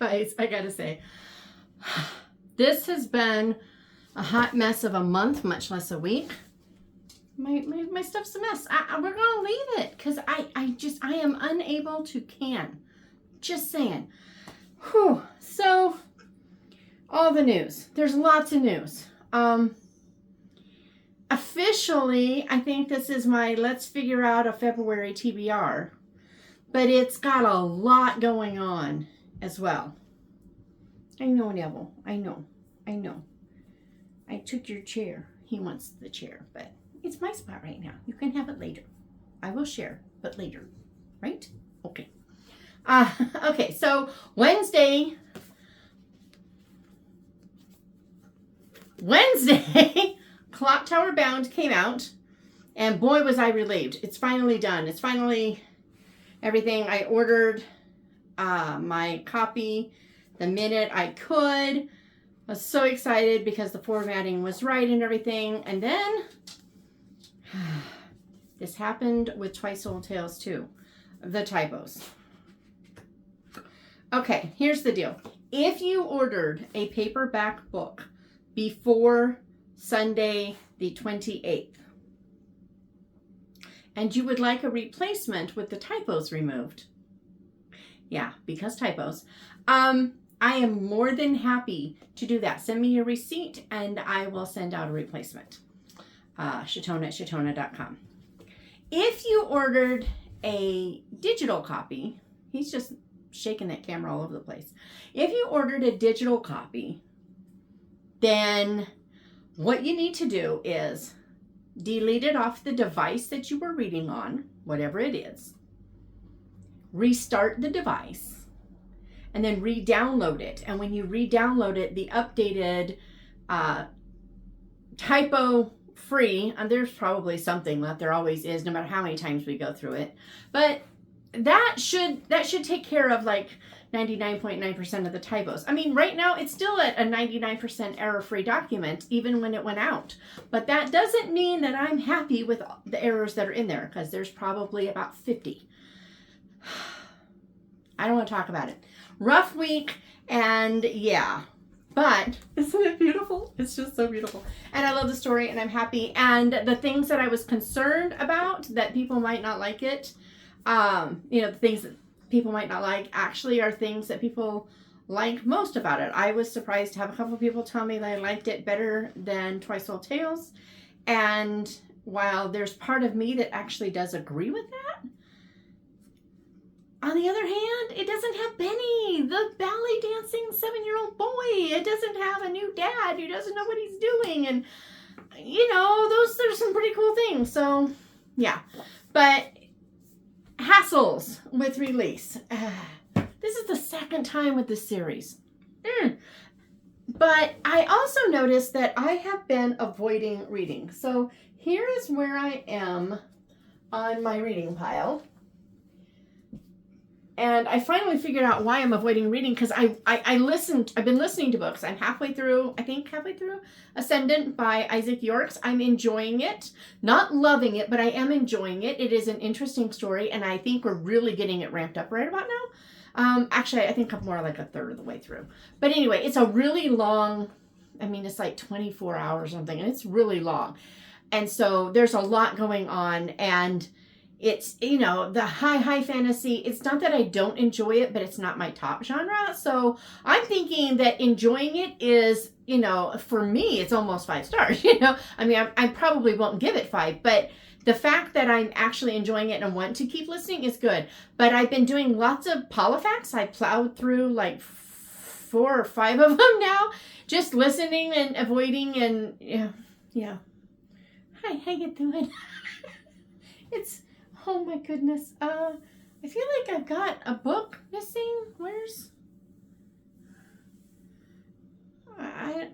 guys, I gotta say, this has been a hot mess of a month, much less a week. My stuff's a mess. We're gonna leave it because I am unable to can. Just saying. Whew. So, all the news. There's lots of news. Officially, I think this is my let's figure out a February TBR, but it's got a lot going on as well. I know, Neville. I know. I took your chair. He wants the chair, but it's my spot right now. You can have it later. I will share, but later. Right? Okay. Okay, so Wednesday, Clock Tower Bound came out, and boy was I relieved. It's finally done. It's finally everything. I ordered my copy the minute I could. I was so excited because the formatting was right and everything. And then this happened with Twice Old Tales too. The typos. Okay, here's the deal. If you ordered a paperback book before Sunday the 28th, and you would like a replacement with the typos removed, yeah, because typos, I am more than happy to do that. Send me your receipt and I will send out a replacement. Shatona@shatona.com. If you ordered a digital copy, he's just shaking that camera all over the place. If you ordered a digital copy, then what you need to do is delete it off the device that you were reading on, whatever it is, restart the device, and then re-download it. And when you re-download it, the updated typo-free, and there's probably something left, there always is, no matter how many times we go through it, but that should take care of like 99.9% of the typos. I mean, right now it's still at a 99% error-free document, even when it went out. But that doesn't mean that I'm happy with the errors that are in there, because there's probably about 50. I don't want to talk about it. Rough week, and yeah. But isn't it beautiful? It's just so beautiful. And I love the story, and I'm happy. And the things that I was concerned about, that people might not like it, the things that people might not like actually are things that people like most about it. I was surprised to have a couple people tell me they liked it better than Twice Old Tales. And while there's part of me that actually does agree with that, on the other hand, it doesn't have Benny, the ballet dancing 7-year-old boy. It doesn't have a new dad who doesn't know what he's doing. And, those are some pretty cool things. So, yeah. But hassles with release. This is the second time with this series. But I also noticed that I have been avoiding reading. So here is where I am on my reading pile. And I finally figured out why I'm avoiding reading, because I've been listening to books. I'm halfway through Ascendant by Isaac Yorks. I'm enjoying it. Not loving it, but I am enjoying it. It is an interesting story, and I think we're really getting it ramped up right about now. Actually, I think I'm more like a third of the way through. But anyway, it's a really long, it's like 24 hours or something, and it's really long. And so there's a lot going on, and it's, the high fantasy. It's not that I don't enjoy it, but it's not my top genre. So I'm thinking that enjoying it is, for me, it's almost 5 stars, I probably won't give it 5, but the fact that I'm actually enjoying it and want to keep listening is good. But I've been doing lots of Polifax. I plowed through like 4 or 5 of them now, just listening and avoiding, and yeah. Hi, how you doing? Oh my goodness. I feel like I've got a book missing. Where's?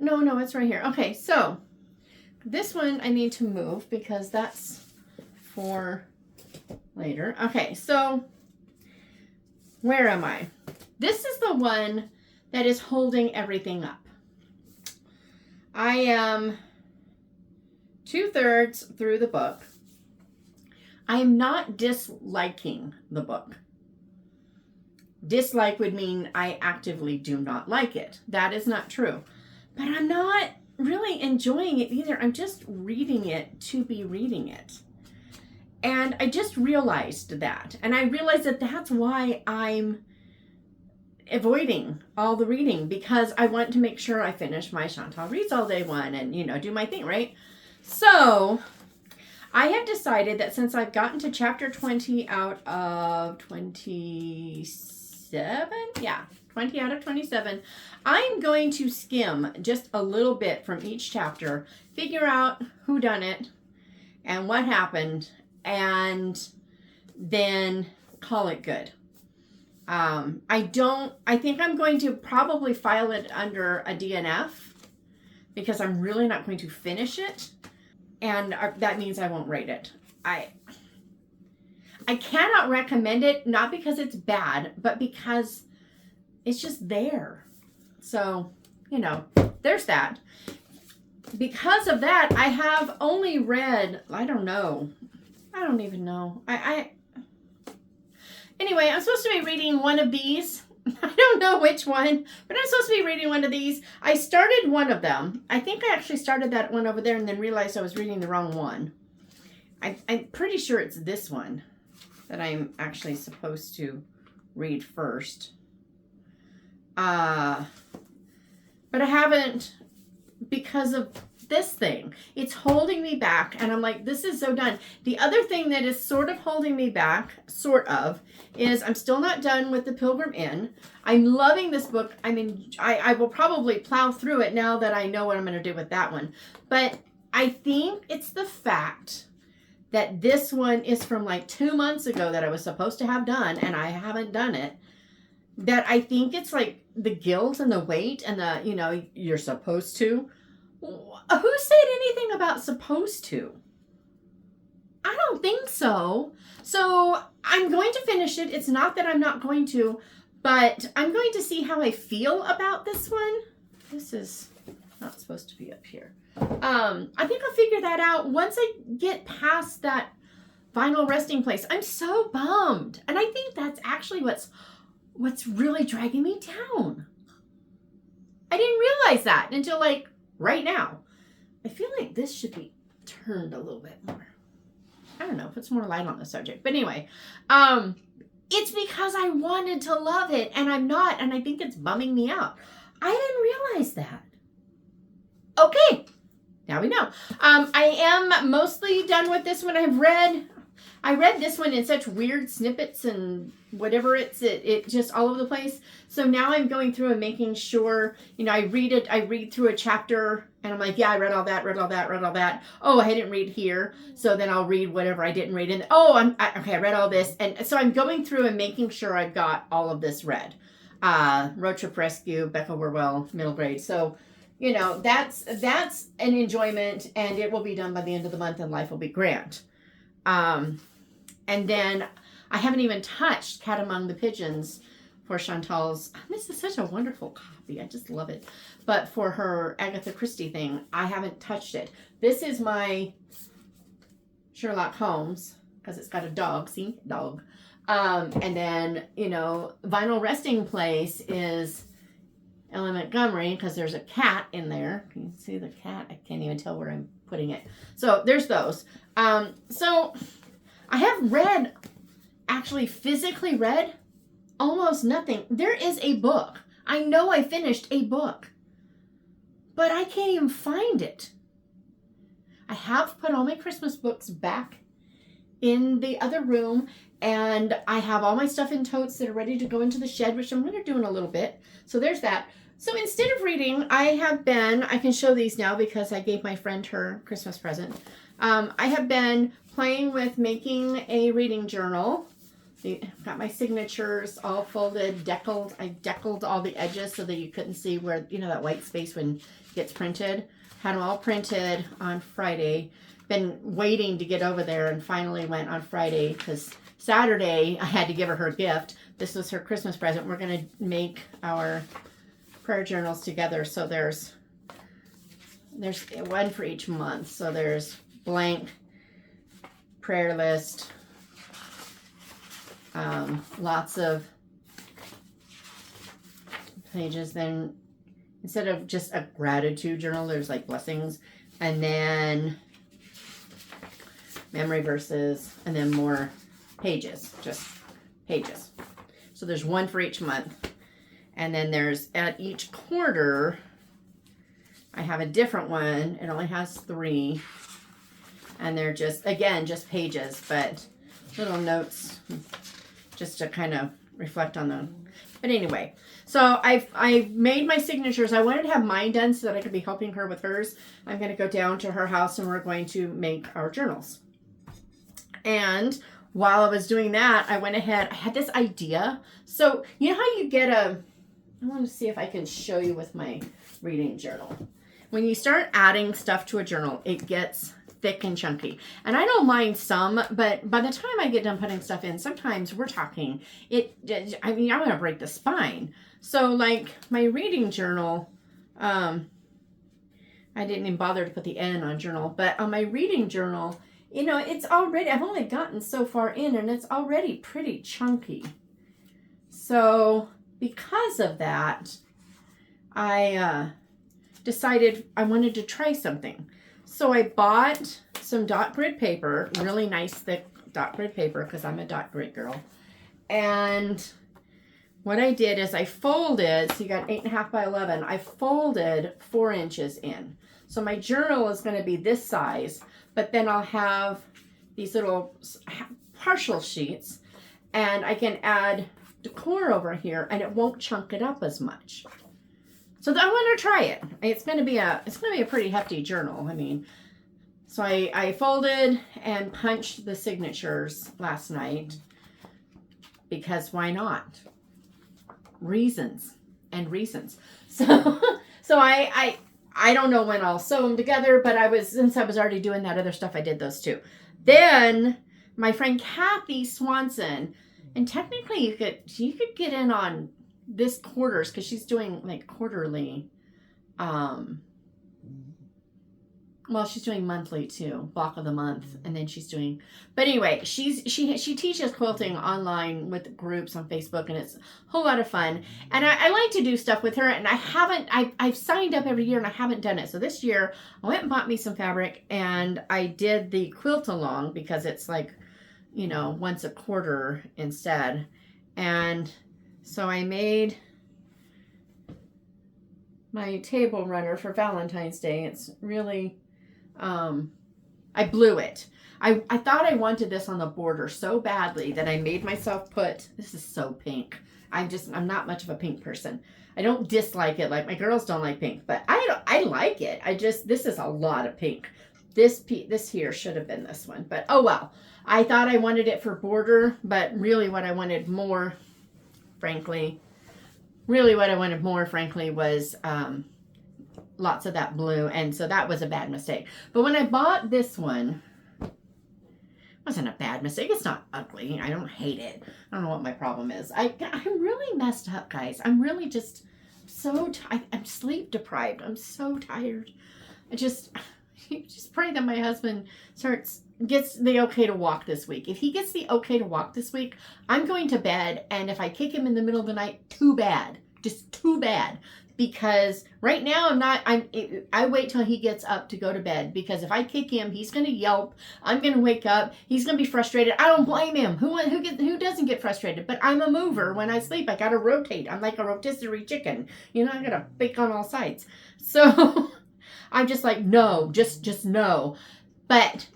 No, it's right here. Okay, so this one I need to move because that's for later. Okay, so where am I? This is the one that is holding everything up. I am 2/3 through the book. I am not disliking the book. dislike would mean I actively do not like it. That is not true. But I'm not really enjoying it either. I'm just reading it to be reading it. And I just realized that. And I realized that that's why I'm avoiding all the reading, because I want to make sure I finish my Chantal Reads All Day one and, do my thing, right? So I have decided that since I've gotten to chapter 20 out of 27, 20 out of 27, I'm going to skim just a little bit from each chapter, figure out who done it and what happened, and then call it good. I think I'm going to probably file it under a DNF because I'm really not going to finish it. And that means I won't rate it. I cannot recommend it, not because it's bad, but because it's just there. So, there's that. Because of that, I have only read, I don't even know. Anyway, I'm supposed to be reading one of these. I don't know which one, but I'm supposed to be reading one of these. I started one of them. I think I actually started that one over there and then realized I was reading the wrong one. I'm pretty sure it's this one that I'm actually supposed to read first. But I haven't, because of this thing. It's holding me back, and I'm like, this is so done. The other thing that is sort of holding me back, is I'm still not done with The Pilgrim Inn. I'm loving this book. I will probably plow through it now that I know what I'm going to do with that one. But I think it's the fact that this one is from like 2 months ago that I was supposed to have done, and I haven't done it. That I think it's like the guilt and the weight and the, you're supposed to. Who said anything about supposed to? I don't think so. So I'm going to finish it. It's not that I'm not going to, but I'm going to see how I feel about this one. This is not supposed to be up here. I think I'll figure that out once I get past that final resting place. I'm so bummed. And I think that's actually what's really dragging me down. I didn't realize that until right now. I feel like this should be turned a little bit more. I don't know, put some more light on the subject. But anyway, it's because I wanted to love it and I'm not, and I think it's bumming me out. I didn't realize that. Okay, now we know. I am mostly done with this one. I read this one in such weird snippets and whatever it just all over the place. So now I'm going through and making sure, I read through a chapter and I'm like, yeah, I read all that. Oh, I didn't read here. So then I'll read whatever I didn't read. And I read all this. And so I'm going through and making sure I've got all of this read. Road Trip Rescue, Becca Werwell, middle grade. So, that's an enjoyment, and it will be done by the end of the month and life will be grand. And then I haven't even touched Cat Among the Pigeons for Chantal's. This is such a wonderful copy. I just love it. But for her Agatha Christie thing, I haven't touched it. This is my Sherlock Holmes, because it's got a dog. See? Dog. And then, Vinyl Resting Place is Ellen Montgomery, because there's a cat in there. Can you see the cat? I can't even tell where I'm putting it. So there's those. So I have actually physically read almost nothing. There is a book. I know I finished a book, but I can't even find it. I have put all my Christmas books back in the other room, and I have all my stuff in totes that are ready to go into the shed, which I'm going to do in a little bit. So there's that. So instead of reading, I can show these now because I gave my friend her Christmas present. I have been playing with making a reading journal. Got my signatures all folded, deckled. I deckled all the edges so that you couldn't see where, that white space when it gets printed. Had them all printed on Friday. Been waiting to get over there and finally went on Friday because Saturday I had to give her gift. This was her Christmas present. We're going to make our prayer journals together. So there's one for each month. So there's blank prayer list, lots of pages, then instead of just a gratitude journal, there's like blessings, and then memory verses, and then more pages, just pages. So there's one for each month. And then there's at each quarter, I have a different one. It only has 3. And they're just, again, just pages, but little notes just to kind of reflect on them. But anyway, so I made my signatures. I wanted to have mine done so that I could be helping her with hers. I'm going to go down to her house and we're going to make our journals. And while I was doing that, I went ahead, I had this idea. So you know how you get I want to see if I can show you with my reading journal. When you start adding stuff to a journal, it gets thick and chunky. And I don't mind some, but by the time I get done putting stuff in, sometimes we're talking, I mean, I'm going to break the spine. So like my reading journal, I didn't even bother to put the N on journal, but on my reading journal, you know, it's already, I've only gotten so far in and it's already pretty chunky. So because of that, I decided I wanted to try something. So I bought some dot grid paper, really nice thick dot grid paper because I'm a dot grid girl. And what I did is I folded, so you got 8.5 by 11, I folded 4 inches in. So my journal is going to be this size, but then I'll have these little partial sheets and I can add decor over here and it won't chunk it up as much. So I want to try it. It's going to be a pretty hefty journal. I mean, so I folded and punched the signatures last night because why not? Reasons and reasons. So I don't know when I'll sew them together, but since I was already doing that other stuff, I did those too. Then my friend Kathy Swanson, and technically you could get in on this quarters because she's doing like quarterly. Well, she's doing monthly too, block of the month, and then she's doing. But anyway, she teaches quilting online with groups on Facebook, and it's a whole lot of fun. And I like to do stuff with her, and I've signed up every year, and I haven't done it. So this year, I went and bought me some fabric, and I did the quilt along because it's like, you know, once a quarter instead. And so I made my table runner for Valentine's Day. It's really. I blew it. I thought I wanted this on the border so badly that I made myself this is so pink. I'm not much of a pink person. I don't dislike it. Like my girls don't like pink, but I like it. This is a lot of pink. This here should have been this one, but oh well. I thought I wanted it for border, but really what I wanted more, frankly, was, lots of that blue, and so that was a bad mistake. But when I bought this one, it wasn't a bad mistake. It's not ugly. I don't hate it. I don't know what my problem is. I'm really messed up, guys. I'm really just so I'm sleep deprived. I'm so tired. I just pray that my husband gets the okay to walk this week. If he gets the okay to walk this week, I'm going to bed, and if I kick him in the middle of the night, too bad. Just too bad. Because right now I wait till he gets up to go to bed, because if I kick him, he's going to yelp. I'm going to wake up. He's going to be frustrated. I don't blame him. Who doesn't get frustrated? But I'm a mover. When I sleep, I got to rotate. I'm like a rotisserie chicken. You know, I got to bake on all sides. So I'm just like, no, just no. But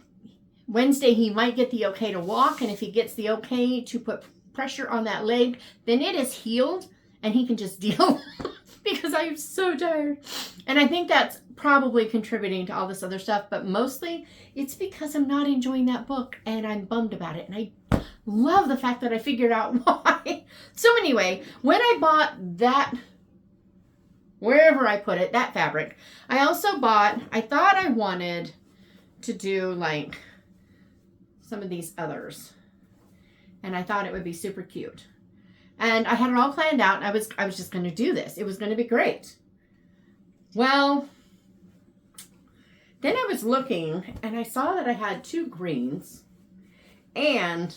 Wednesday, he might get the okay to walk. And if he gets the okay to put pressure on that leg, then it is healed and he can just deal. Because I am so tired. And I think that's probably contributing to all this other stuff. But mostly it's because I'm not enjoying that book and I'm bummed about it. And I love the fact that I figured out why. So anyway, when I bought that, wherever I put it, that fabric, I also I thought I wanted to do like some of these others. And I thought it would be super cute. And I had it all planned out, and I was just going to do this. It was going to be great. Well, then I was looking, and I saw that I had 2 greens and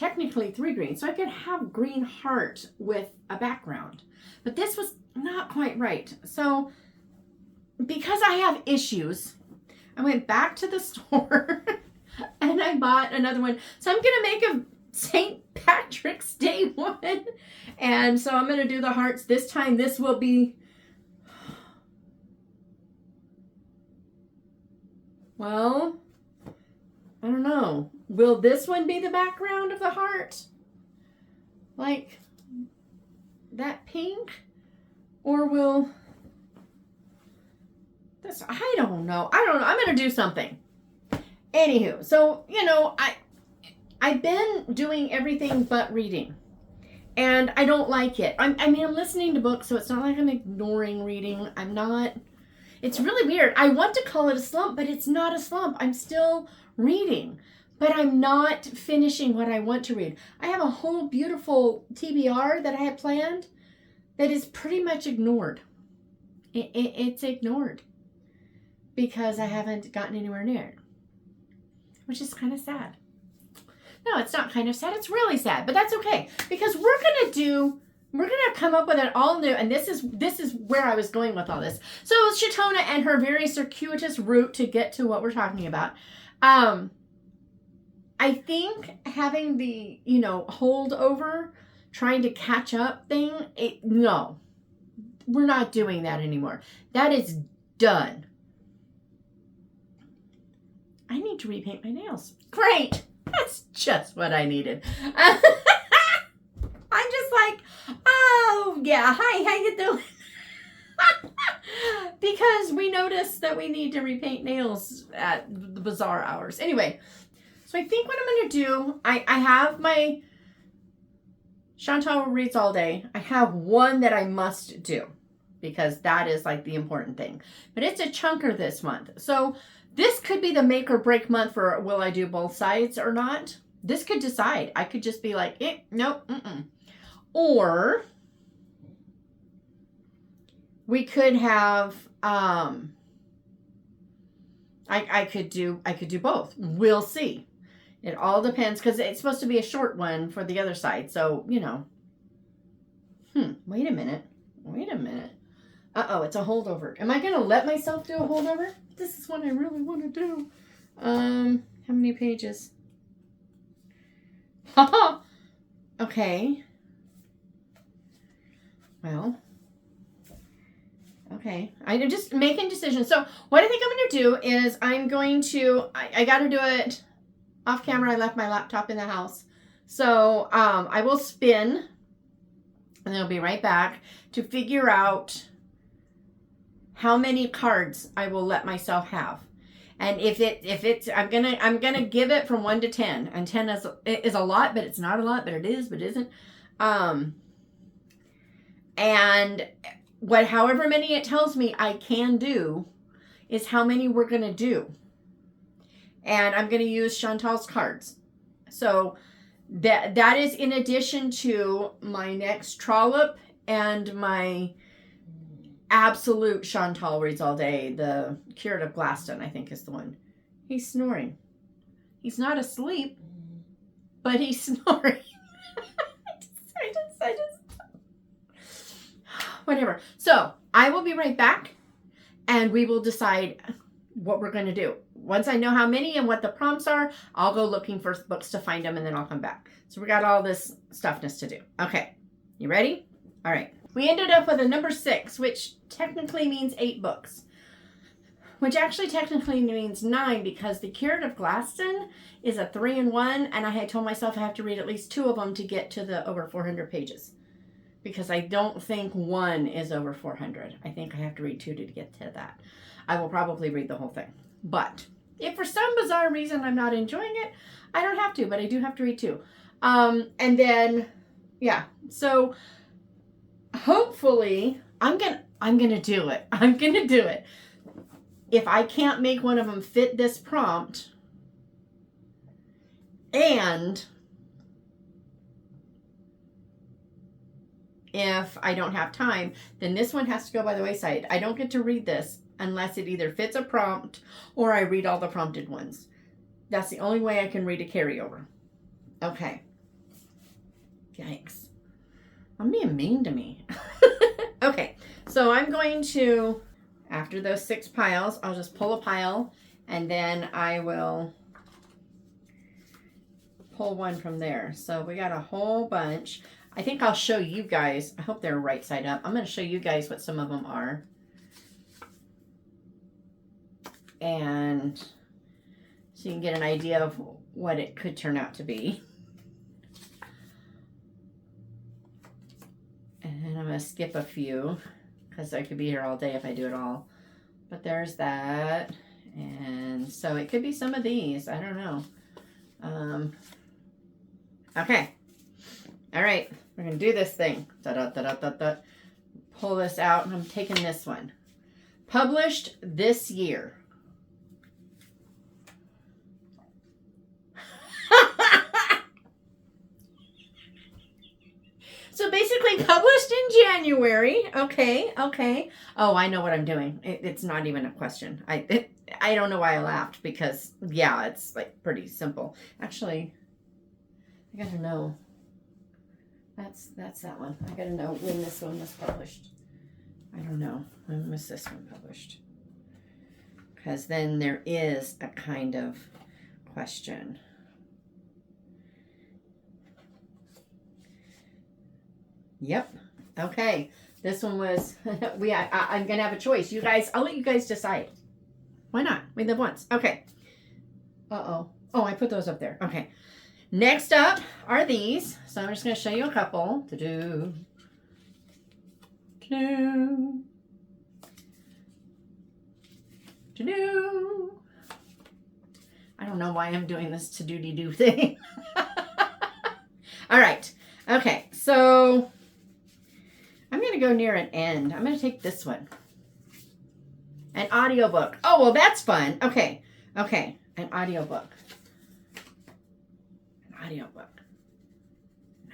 technically 3 green, so I could have green heart with a background. But this was not quite right. So because I have issues, I went back to the store and I bought another one. So I'm going to make a St. Patrick's Day one. And so I'm going to do the hearts this time. This will be, well, I don't know. Will this one be the background of the heart? Like that pink? Or will this, I don't know. I'm going to do something. Anywho, so, you know, I've been doing everything but reading. And I don't like it. I mean, I'm listening to books, so it's not like I'm ignoring reading. I'm not. It's really weird. I want to call it a slump, but it's not a slump. I'm still reading. But I'm not finishing what I want to read. I have a whole beautiful TBR that I had planned that is pretty much ignored. It's ignored because I haven't gotten anywhere near it, which is kind of sad. No, it's not kind of sad. It's really sad, but that's okay because we're gonna come up with an all new, and this is where I was going with all this. So Shatona and her very circuitous route to get to what we're talking about. I think having the, you know, holdover, trying to catch up thing, no, we're not doing that anymore. That is done. I need to repaint my nails. Great. That's just what I needed. I'm just like, oh, yeah. Hi, how you doing? Because we noticed that we need to repaint nails at the bizarre hours. Anyway, so I think what I'm going to do, I have my Chantal Reads All Day. I have one that I must do because that is like the important thing. But it's a chunker this month. So this could be the make or break month for will I do both sides or not. This could decide. I could just be like, nope, Or we could have, I could do both. We'll see. It all depends because it's supposed to be a short one for the other side. So, you know. Wait a minute. Uh-oh, it's a holdover. Am I going to let myself do a holdover? This is what I really want to do. How many pages? Okay. Well. Okay. I'm just making decisions. So what I think I'm going to do is I'm going to, I got to do it off camera. I left my laptop in the house. So I will spin and I'll be right back to figure out how many cards I will let myself have. And if it's I'm gonna give it from 1 to 10. And 10 is a lot, but it's not a lot, but it is, but it isn't. And however many it tells me I can do is how many we're gonna do. And I'm gonna use Chantal's cards. So that is in addition to my next trollop and my absolute Chantal Reads All Day, the Curate of Glaston, I think is the one. He's snoring. He's not asleep, but he's snoring. I just whatever. So I will be right back and we will decide what we're going to do. Once I know how many and what the prompts are, I'll go looking for books to find them and then I'll come back. So we got all this stuffness to do. Okay. You ready? All right. We ended up with a number 6, which technically means 8 books. Which actually technically means 9 because the Curate of Glaston is a 3-in-1 and I had told myself I have to read at least 2 of them to get to the over 400 pages. Because I don't think 1 is over 400. I think I have to read 2 to get to that. I will probably read the whole thing. But if for some bizarre reason I'm not enjoying it, I don't have to, but I do have to read 2. And then, yeah. So hopefully I'm gonna do it. I'm gonna do it. If I can't make one of them fit this prompt, and if I don't have time, then this one has to go by the wayside. I don't get to read this unless it either fits a prompt or I read all the prompted ones. That's the only way I can read a carryover. Okay. Yikes. I'm being mean to me. Okay, so I'm going to, after those 6 piles, I'll just pull a pile and then I will pull one from there. So we got a whole bunch. I think I'll show you guys. I hope they're right side up. I'm going to show you guys what some of them are. And so you can get an idea of what it could turn out to be. And I'm going to skip a few because I could be here all day if I do it all. But there's that. And so it could be some of these. I don't know. Okay. All right. We're going to do this thing. Da-da-da-da-da-da. Pull this out. And I'm taking this one. Published this year. So basically published in January. Okay, okay. Oh, I know what I'm doing. It's not even a question. I don't know why I laughed because, yeah, it's like pretty simple. Actually, I gotta know. That's that one. I gotta know when this one was published. I don't know. When was this one published? Because then there is a kind of question. Yep. Okay. This one was, I'm going to have a choice. You guys, I'll let you guys decide. Why not? We live once. Okay. Uh-oh. Oh, I put those up there. Okay. Next up are these. So I'm just going to show you a couple. To-do. To-do. To-do. I don't know why I'm doing this to-do-de-do thing. All right. Okay. So I'm going to go near an end. I'm going to take this one. An audiobook. Oh, well, that's fun. Okay. Okay. An audiobook. An audiobook.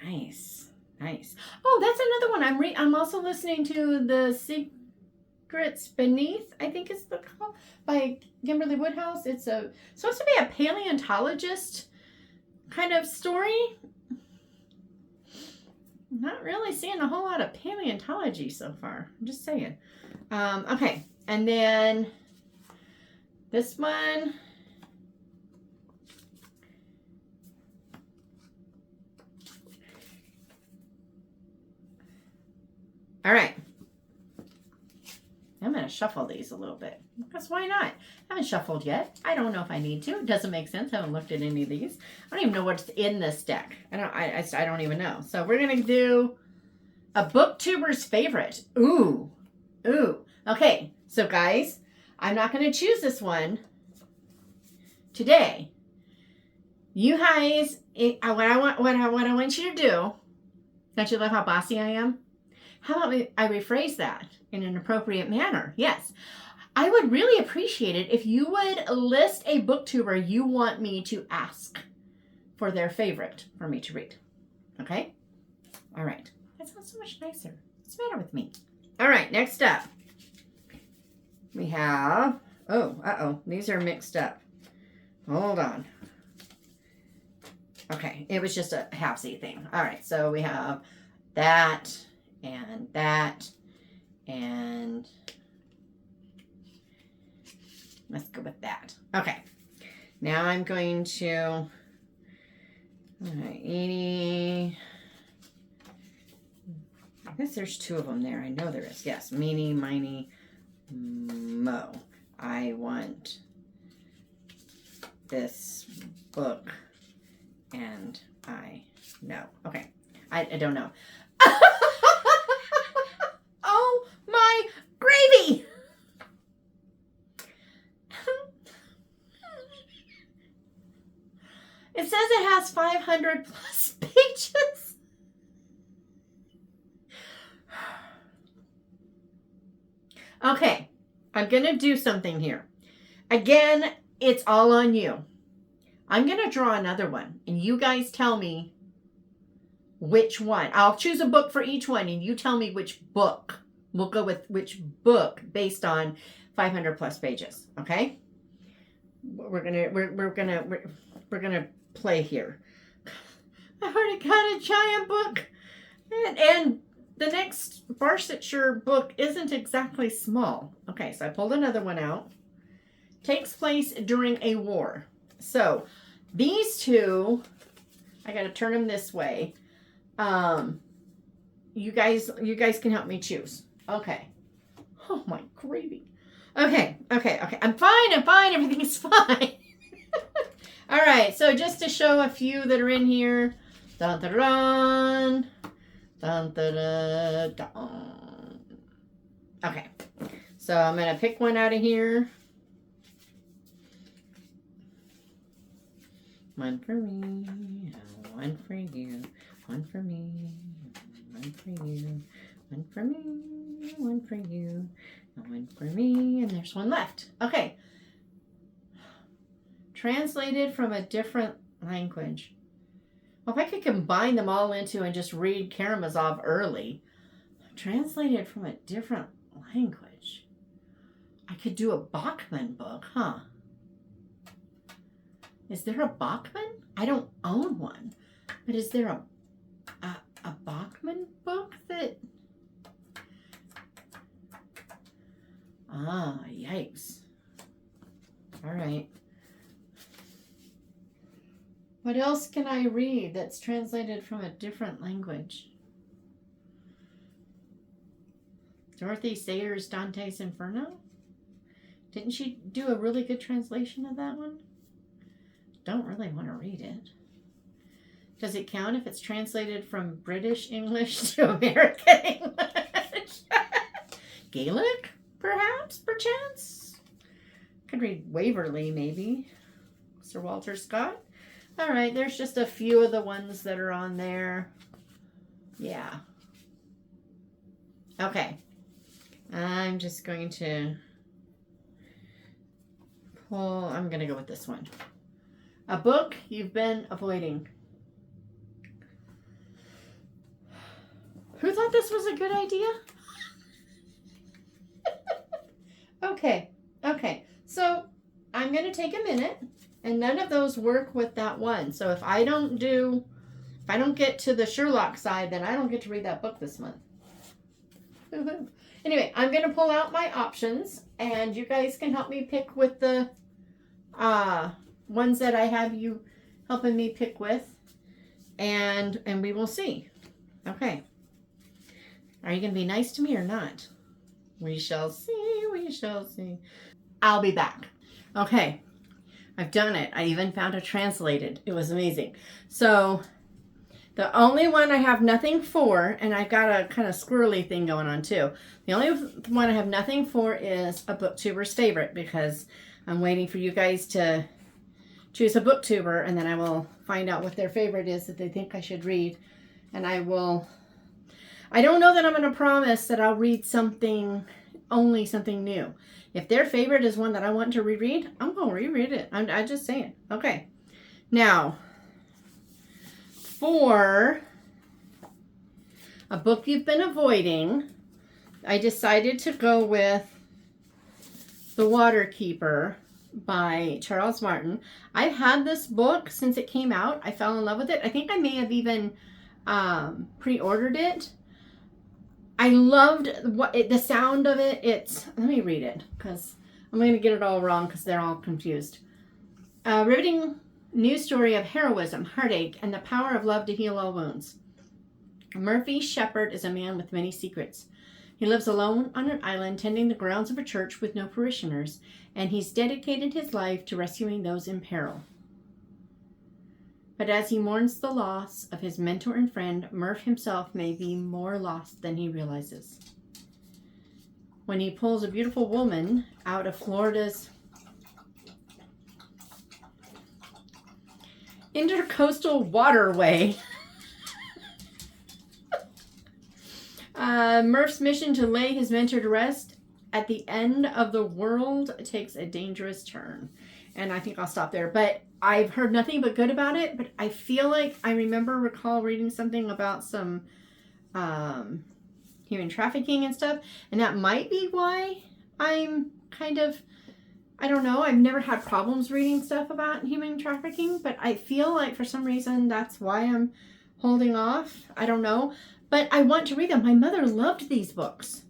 Nice. Nice. Oh, that's another one. I'm also listening to The Secrets Beneath, I think it's the call, by Kimberly Woodhouse. It's supposed to be a paleontologist kind of story. Not really seeing a whole lot of paleontology so far. I'm just saying. Okay. And then this one. All right. I'm going to shuffle these a little bit. Because why not? I haven't shuffled yet. I don't know if I need to. It doesn't make sense. I haven't looked at any of these. I don't even know what's in this deck. I don't even know. So we're going to do a booktuber's favorite. Ooh. Ooh. Okay. So guys, I'm not going to choose this one today. You guys, what I want you to do, don't you love how bossy I am? How about I rephrase that in an appropriate manner? Yes. I would really appreciate it if you would list a booktuber you want me to ask for their favorite for me to read. Okay? All right. That sounds so much nicer. What's the matter with me? All right. Next up, we have, these are mixed up. Hold on. Okay. It was just a halfsy thing. All right. So we have that and that and let's go with that. Okay. Now I'm going to, all right, I guess there's 2 of them there. I know there is. Yes. Meeny, miny, mo. I want this book and I know. Okay. I don't know. Oh my gravy! It says it has 500 plus pages. Okay, I'm going to do something here. Again, it's all on you. I'm going to draw another one, and you guys tell me which one. I'll choose a book for each one, and you tell me which book. We'll go with which book based on 500 plus pages. Okay? We're gonna play here. I've already got a giant book. And the next Barsetshire book isn't exactly small. Okay, so I pulled another one out. Takes place during a war. So these two, I got to turn them this way. You guys can help me choose. Okay. Oh my gravy. Okay. I'm fine. Everything's fine. All right. So just to show a few that are in here. Dun, dun, dun. Dun, dun, dun, dun. Okay. So I'm going to pick one out of here. One for me, one for you, one for me, one for you, one for me, one for you, and one for me, and there's one left. Okay. Translated from a different language. Well, if I could combine them all into and just read Karamazov early. Translated from a different language. I could do a Bachman book, huh? Is there a Bachman? I don't own one. But is there a Bachman book that... Ah, yikes. All right. What else can I read that's translated from a different language? Dorothy Sayers' Dante's Inferno? Didn't she do a really good translation of that one? Don't really want to read it. Does it count if it's translated from British English to American English? Gaelic, perhaps, perchance? Could read Waverley, maybe. Sir Walter Scott. All right, there's just a few of the ones that are on there. Yeah. Okay. I'm just going to pull, I'm going to go with this one. A book you've been avoiding. Who thought this was a good idea? Okay. So I'm going to take a minute, and none of those work with that one. So if I don't get to the Sherlock side, then I don't get to read that book this month. Anyway, I'm going to pull out my options, and you guys can help me pick with the ones that I have you helping me pick with, and we will see. Okay. Are you going to be nice to me or not? We shall see, we shall see. I'll be back. Okay. I've done it. I even found it translated. It was amazing. So the only one I have nothing for, and I've got a kind of squirrely thing going on too. The only one I have nothing for is a Booktuber's favorite, because I'm waiting for you guys to choose a Booktuber, and then I will find out what their favorite is that they think I should read. And I don't know that I'm going to promise that I'll read only something new. If their favorite is one that I want to reread, I'm going to reread it. I'm just saying. Okay. Now, for a book you've been avoiding, I decided to go with The Waterkeeper by Charles Martin. I've had this book since it came out. I fell in love with it. I think I may have even pre-ordered it. I loved the sound of it. Let me read it, because I'm going to get it all wrong because they're all confused. A riveting new story of heroism, heartache, and the power of love to heal all wounds. Murphy Shepherd is a man with many secrets. He lives alone on an island tending the grounds of a church with no parishioners, and he's dedicated his life to rescuing those in peril. But as he mourns the loss of his mentor and friend, Murph himself may be more lost than he realizes. When he pulls a beautiful woman out of Florida's intercoastal waterway, Murph's mission to lay his mentor to rest at the end of the world takes a dangerous turn. And I think I'll stop there. But I've heard nothing but good about it. But I feel like I recall reading something about some human trafficking and stuff. And that might be why I'm kind of, I don't know. I've never had problems reading stuff about human trafficking. But I feel like for some reason that's why I'm holding off. I don't know. But I want to read them. My mother loved these books.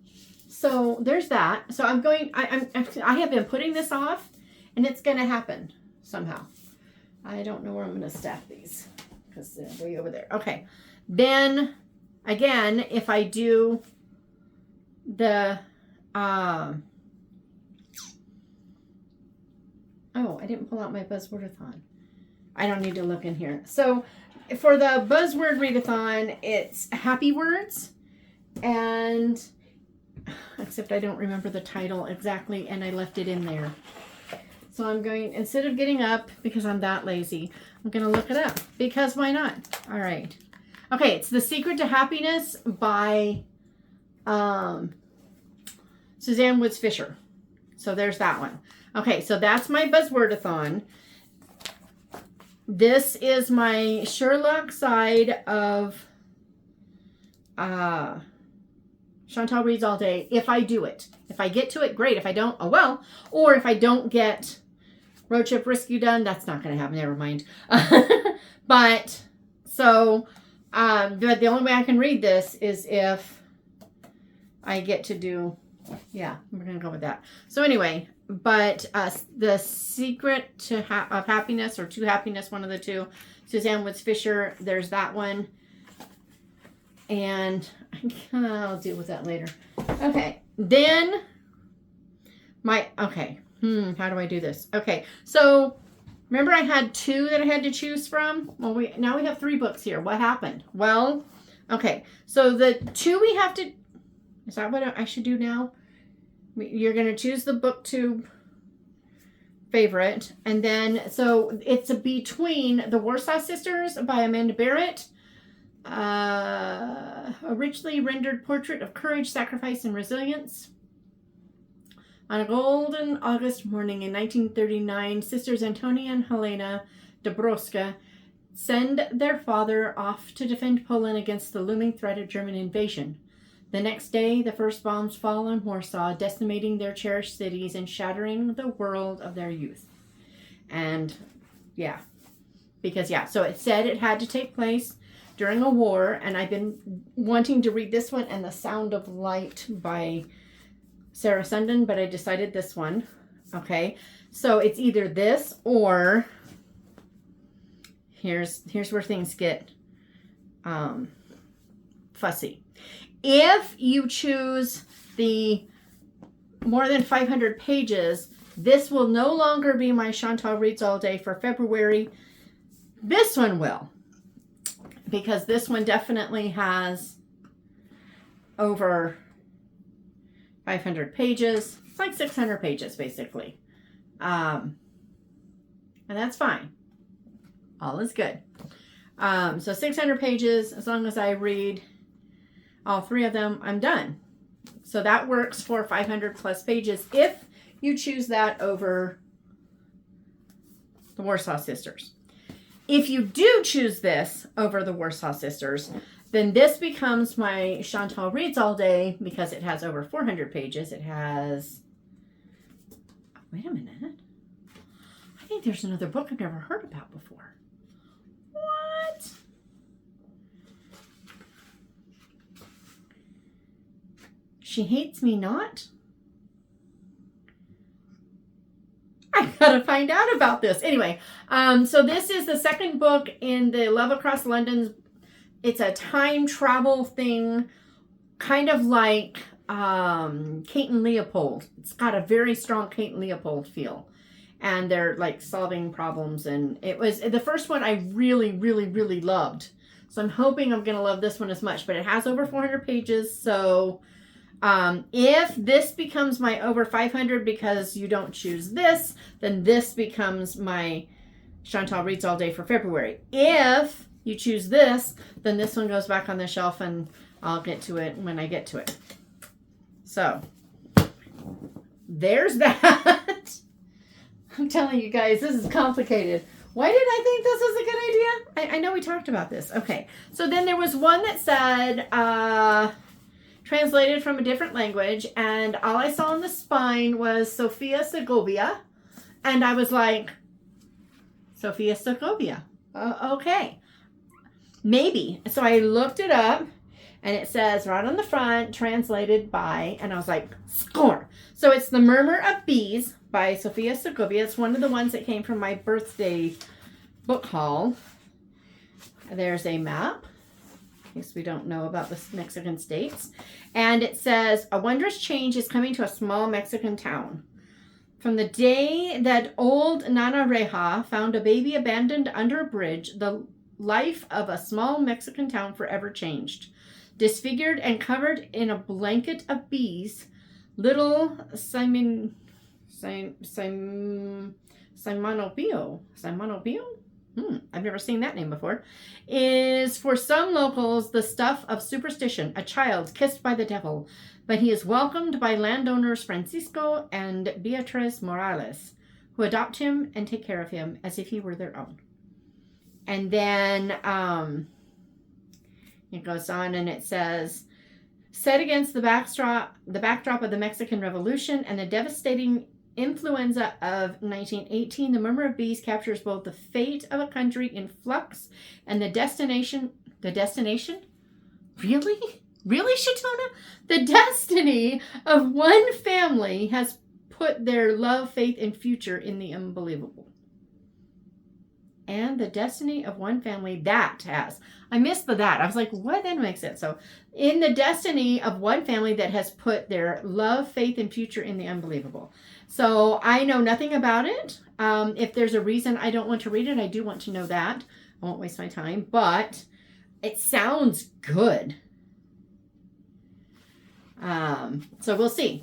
So there's that. So I have been putting this off, and it's going to happen somehow. I don't know where I'm going to stack these because they're way over there. Okay. Then, again, if I do the... oh, I didn't pull out my buzzwordathon. I don't need to look in here. So for the buzzword readathon, it's happy words, and except I don't remember the title exactly, and I left it in there. So I'm going, instead of getting up because I'm that lazy, I'm going to look it up because why not? All right. Okay, it's The Secret to Happiness by Suzanne Woods Fisher. So there's that one. Okay, so that's my buzzwordathon. This is my Sherlock side of Chantal Reads All Day, if I do it. If I get to it, great. If I don't, oh well. Or if I don't get Road Trip Rescue done, that's not going to happen. Never mind. But, so, but the only way I can read this is if I get to do, yeah, we're going to go with that. So anyway, but The Secret to of Happiness, or To Happiness, one of the two, Suzanne Woods Fisher, there's that one. And I'll deal with that later. Okay, then how do I do this? Okay, so remember I had 2 that I had to choose from? Well, now we have 3 books here. What happened? Well, okay, so the 2 we have to, is that what I should do now? You're going to choose the Booktube favorite, and then, so it's between The Warsaw Sisters by Amanda Barrett, a richly rendered portrait of courage, sacrifice, and resilience. On a golden August morning in 1939, sisters Antonia and Helena Dabrowska send their father off to defend Poland against the looming threat of German invasion. The next day, the first bombs fall on Warsaw, decimating their cherished cities and shattering the world of their youth. And, yeah. Because, yeah, so it said it had to take place during a war, and I've been wanting to read this one and The Sound of Light by Sarah Sundin, but I decided this one. Okay, so it's either this or here's where things get fussy. If you choose the more than 500 pages, this will no longer be my Chantal Reads All Day for February. This one will, because this one definitely has over 500 pages. It's like 600 pages, basically. And that's fine. All is good. So 600 pages, as long as I read all 3 of them, I'm done. So that works for 500 plus pages if you choose that over the Warsaw Sisters. If you do choose this over the Warsaw Sisters, then this becomes my Chantal Reads All Day because it has over 400 pages. It has, wait a minute. I think there's another book I've never heard about before. What? She Hates Me Not? I gotta find out about this. Anyway, so this is the second book in the Love Across London's. It's a time travel thing, kind of like Kate and Leopold. It's got a very strong Kate and Leopold feel. And they're like solving problems. And it was the first one I really, really, really loved. So I'm hoping I'm going to love this one as much. But it has over 400 pages. So if this becomes my over 500 because you don't choose this, then this becomes my Chantal Reads All Day for February. If you choose this, then this one goes back on the shelf and I'll get to it when I get to it. So there's that. I'm telling you guys, this is complicated. Why did I think this was a good idea? I know we talked about this. Okay. So then there was one that said, translated from a different language, and all I saw on the spine was Sofia Segovia. And I was like, Sofia Segovia. Okay. Maybe. So I looked it up, and it says right on the front, translated by, and I was like, score. So it's The Murmur of Bees by Sofia Segovia. It's one of the ones that came from my birthday book haul. There's a map, in case we don't know about the Mexican states. And it says, a wondrous change is coming to a small Mexican town. From the day that old Nana Reja found a baby abandoned under a bridge, the life of a small Mexican town forever changed. Disfigured and covered in a blanket of bees, little Simonopio? I've never seen that name before. Is for some locals the stuff of superstition, a child kissed by the devil. But he is welcomed by landowners Francisco and Beatriz Morales, who adopt him and take care of him as if he were their own. And then it goes on and it says, set against the backdrop of the Mexican Revolution and the devastating influenza of 1918, The Murmur of Bees captures both the fate of a country in flux and the destination? Really? Really, Shatona? The destiny of one family has put their love, faith, and future in the unbelievable. And the destiny of one family that has. I missed the that. I was like, what then makes it? So, in the destiny of one family that has put their love, faith, and future in the unbelievable. So, I know nothing about it. If there's a reason I don't want to read it, I do want to know that. I won't waste my time. But it sounds good. So, we'll see.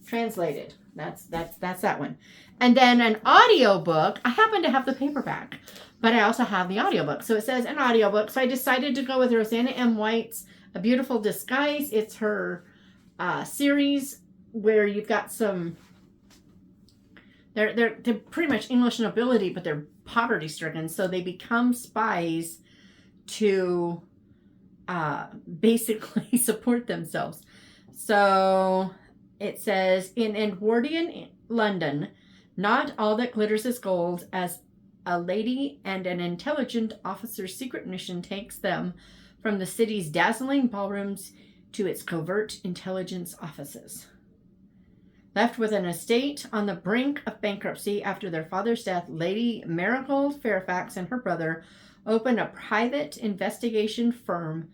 Translated. That's that one. And then an audiobook. I happen to have the paperback, but I also have the audiobook. So it says an audiobook. So I decided to go with Rosanna M. White's A Beautiful Disguise. It's her series where you've got some, they're pretty much English nobility, but they're poverty stricken. So they become spies to basically support themselves. So it says, in Edwardian London, not all that glitters is gold, as a lady and an intelligent officer's secret mission takes them from the city's dazzling ballrooms to its covert intelligence offices. Left with an estate on the brink of bankruptcy after their father's death, Lady Marigold Fairfax and her brother open a private investigation firm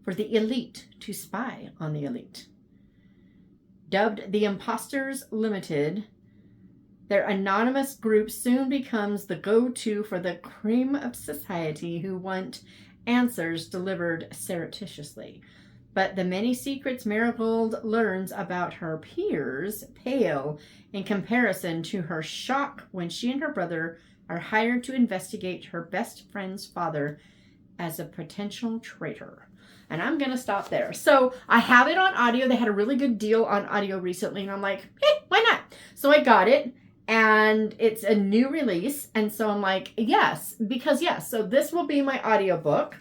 for the elite to spy on the elite. Dubbed the Imposters Limited, their anonymous group soon becomes the go-to for the cream of society who want answers delivered surreptitiously. But the many secrets Marigold learns about her peers pale in comparison to her shock when she and her brother are hired to investigate her best friend's father as a potential traitor. And I'm going to stop there. So I have it on audio. They had a really good deal on audio recently. And I'm like, hey, why not? So I got it. And it's a new release. And so I'm like, yes. Because yes. So this will be my audiobook.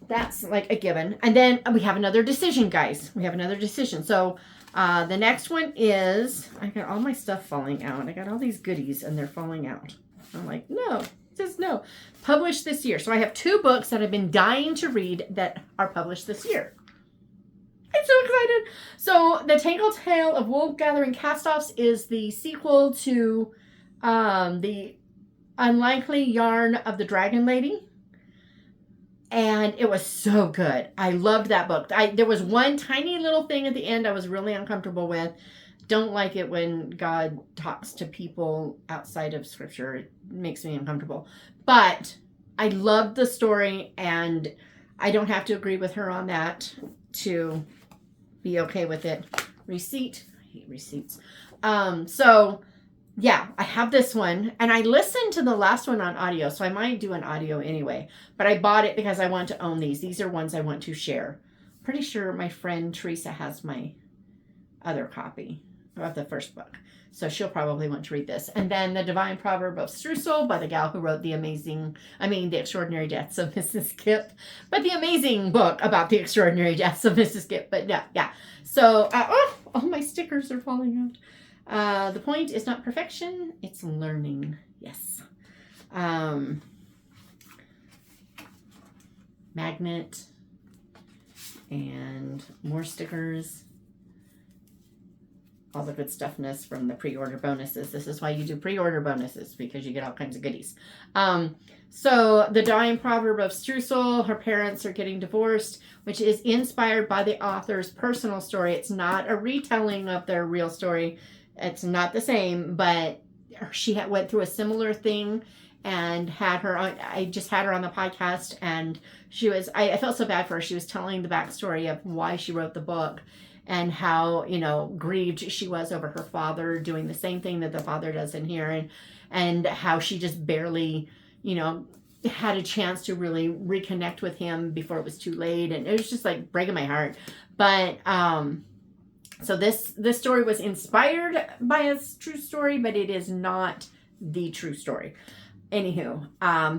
That's like a given. And then we have another decision, guys. We have another decision. So the next one is, I got all my stuff falling out. I got all these goodies and they're falling out. I'm like, no. Just no. Published this year. So I have 2 books that I've been dying to read that are published this year. I'm so excited. So The Tangled Tale of Woolgathering Castoffs is the sequel to the Unlikely Yarn of the Dragon Lady. And it was so good. I loved that book. There was one tiny little thing at the end I was really uncomfortable with. Don't like it when God talks to people outside of scripture. It makes me uncomfortable. But I loved the story, and I don't have to agree with her on that to be okay with it. Receipt. I hate receipts. So yeah, I have this one, and I listened to the last one on audio, so I might do an audio anyway. But I bought it because I want to own these. These are ones I want to share. Pretty sure my friend Teresa has my other copy of the first book. So she'll probably want to read this. And then The Divine Proverb of Streusel by the gal who wrote The Extraordinary Deaths of Mrs. Skip. But the amazing book about the extraordinary deaths of Mrs. Skip. But yeah. So, all my stickers are falling out. The point is not perfection, it's learning. Yes. magnet, and more stickers. All the good stuffness from the pre-order bonuses. This is why you do pre-order bonuses, because you get all kinds of goodies. So the dying proverb of Streusel, her parents are getting divorced, which is inspired by the author's personal story. It's not a retelling of their real story. It's not the same, but she went through a similar thing and had her on. I just had her on the podcast, and she was, I felt so bad for her. She was telling the backstory of why she wrote the book, and how, you know, grieved she was over her father doing the same thing that the father does in here, and how she just barely, you know, had a chance to really reconnect with him before it was too late. And it was just like breaking my heart. But so this story was inspired by a true story, but it is not the true story. Anywho,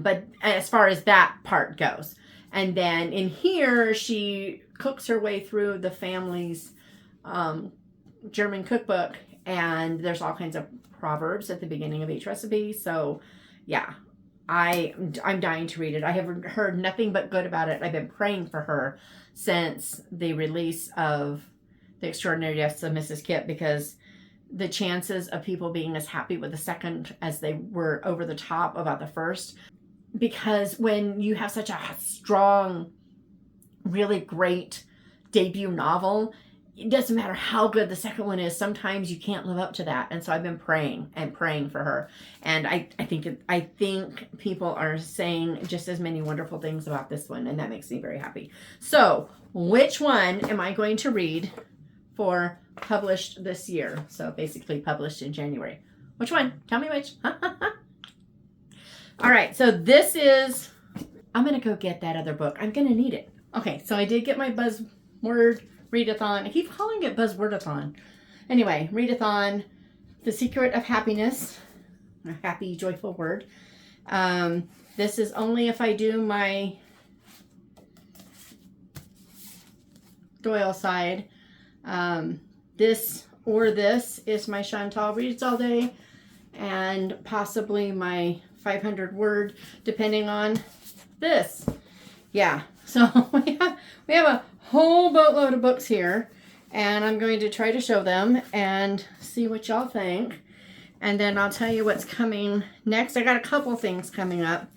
but as far as that part goes, and then in here she cooks her way through the family's German cookbook, and there's all kinds of proverbs at the beginning of each recipe. So yeah, I'm dying to read it. I have heard nothing but good about it. I've been praying for her since the release of The Extraordinary Deaths of Mrs. Kipp, because the chances of people being as happy with the second as they were over the top about the first, because when you have such a strong, really great debut novel, it doesn't matter how good the second one is, sometimes you can't live up to that. And so I've been praying and praying for her, and I think people are saying just as many wonderful things about this one, and that makes me very happy. So which one am I going to read for published this year? So basically published in January. Which one? Tell me which. All right, so this is, I'm going to go get that other book. I'm going to need it. Okay, so I did get my buzzword readathon. I keep calling it buzzwordathon. Anyway, readathon, The Secret of Happiness, a happy, joyful word. This is only if I do my Doyle side. This is my Chantal Reads All Day, and possibly my 500 word, depending on this. Yeah, so we have a whole boatload of books here, and I'm going to try to show them and see what y'all think, and then I'll tell you what's coming next. I got a couple things coming up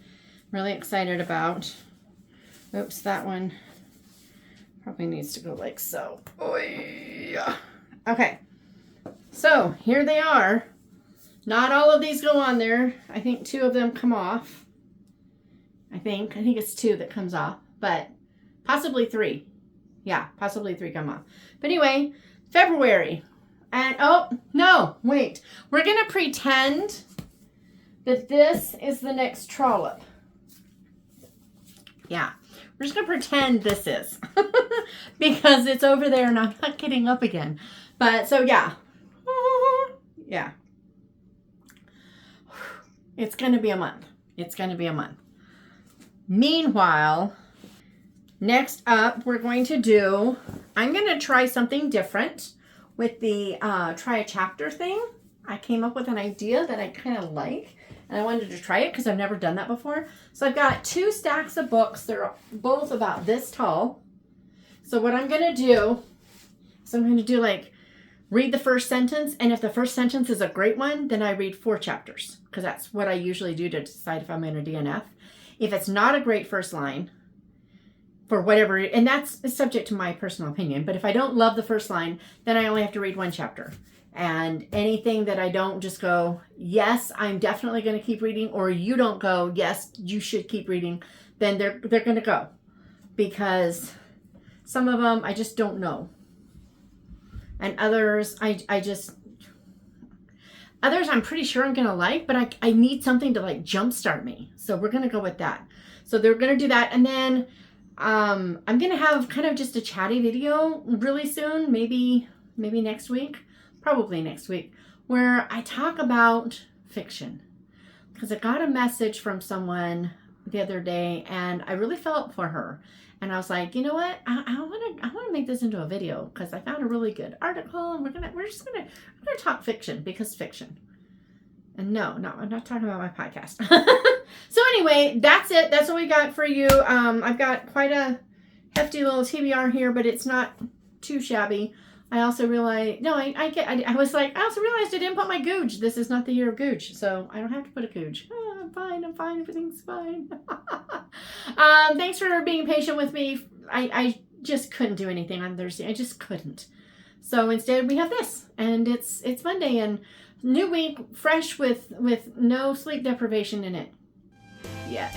really excited about. Oops, that one probably needs to go like so. Oh, yeah. Okay, so here they are. Not all of these go on there. I think 2 of them come off. I think it's 2 that comes off, but possibly 3. Yeah, possibly 3 come off. But anyway, February. And, oh, no, wait. We're going to pretend that this is the next trollop. Yeah, we're just going to pretend this is. Because it's over there and I'm not getting up again. But, so, yeah. Yeah. It's going to be a month. It's going to be a month. Meanwhile, next up, we're going to do, I'm going to try something different with the try a chapter thing. I came up with an idea that I kind of like, and I wanted to try it because I've never done that before. So I've got 2 stacks of books. They're both about this tall. So what I'm going to do is I'm going to do like, read the first sentence, and if the first sentence is a great one, then I read 4 chapters, because that's what I usually do to decide if I'm in a DNF. If it's not a great first line, for whatever, and that's subject to my personal opinion, but if I don't love the first line, then I only have to read 1 chapter. And anything that I don't just go, yes, I'm definitely going to keep reading, or you don't go, yes, you should keep reading, then they're going to go. Because some of them I just don't know. And others, others I'm pretty sure I'm going to like, but I need something to like jumpstart me. So we're going to go with that. So they're going to do that. And then I'm going to have kind of just a chatty video really soon, maybe next week, probably next week, where I talk about fiction. Because I got a message from someone the other day, and I really felt for her. And I was like, you know what? I want to make this into a video because I found a really good article, and we're gonna talk fiction, because fiction. And no, I'm not talking about my podcast. So anyway, that's it. That's what we got for you. I've got quite a hefty little TBR here, but it's not too shabby. I also realized, I was like, I also realized I didn't put my googe. This is not the year of googe, so I don't have to put a googe. Oh, I'm fine, everything's fine. Thanks for being patient with me. I just couldn't do anything on Thursday. I just couldn't. So instead we have this, and it's Monday, and new week, fresh with no sleep deprivation in it. Yeah.